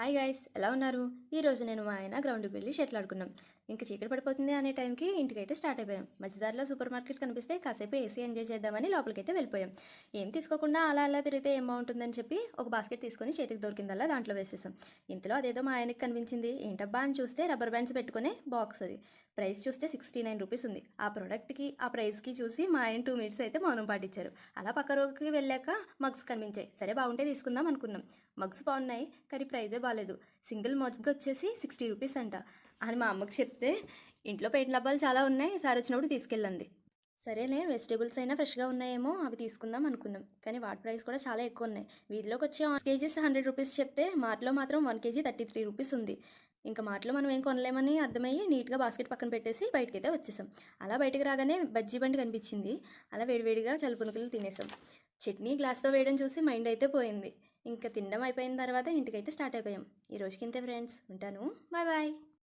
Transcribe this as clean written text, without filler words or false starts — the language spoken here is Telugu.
హాయ్ గైస్, ఎలా ఉన్నారు? ఈరోజు నేను మా ఆయన గ్రౌండ్కి వెళ్ళి షటిల్ ఆడుకున్నాం. ఇంకా చీకటి పడిపోతుంది అనే టైంకి ఇంటికైతే స్టార్ట్ అయిపోయాం. మధ్యదారిలో సూపర్ మార్కెట్ కనిపిస్తే కాసేపు ఏసీ ఎంజాయ్ చేద్దామని లోపలికైతే వెళ్ళిపోయాం. ఏం తీసుకోకుండా అలా అలా తిరిగితే ఏం బాగుంటుందని చెప్పి ఒక బాస్కెట్ తీసుకొని చేతికి దొరికిందల్లా దాంట్లో వేసేసాం. ఇంతలో అదేదో మా ఆయనకి కనిపించింది. ఏంటబ్బా అని చూస్తే రబ్బర్ బ్యాండ్స్ పెట్టుకునే బాక్స్ అది. ప్రైస్ చూస్తే 69 రూపీస్ ఉంది. ఆ ప్రోడక్ట్కి ఆ ప్రైస్కి చూసి మా ఆయన 2 మినిట్స్ అయితే మౌనం పాటించారు. అలా పక్క రోకి వెళ్ళాక మగ్స్ కనిపించాయి. సరే బాగుంటే తీసుకుందాం అనుకున్నాం. మగ్స్ బాగున్నాయి కానీ ప్రైజే బాగాలేదు. సింగిల్ మగ్ వచ్చేసి 60 రూపీస్ అంట అని మా అమ్మకి చెప్తే, ఇంట్లో పెయింట్ డబ్బాలు చాలా ఉన్నాయి, సార్ వచ్చినప్పుడు తీసుకెళ్ళండి. సరేలే, వెజిటేబుల్స్ అయినా ఫ్రెష్గా ఉన్నాయేమో అవి తీసుకుందాం అనుకున్నాం. కానీ వాటి ప్రైస్ కూడా చాలా ఎక్కువ ఉన్నాయి. వీధిలోకి వచ్చే 1 కేజీస్ 100 రూపీస్ చెప్తే మార్ట్లో మాత్రం 1 కేజీ 33 రూపీస్ ఉంది. ఇంకా మార్ట్లో మనం ఏం కొనలేమని అర్థమయ్యి నీట్గా బాస్కెట్ పక్కన పెట్టేసి బయటకైతే వచ్చేసాం. అలా బయటకు రాగానే బజ్జీ బండి కనిపించింది. అలా వేడివేడిగా చలుపునుకులు తినేసాం. చట్నీ గ్లాస్తో వేయడం చూసి మైండ్ అయితే పోయింది. ఇంకా తినడం అయిపోయిన తర్వాత ఇంటికైతే స్టార్ట్ అయిపోయాం. ఈ రోజుకి ఇంతే ఫ్రెండ్స్, ఉంటాను. Bye bye.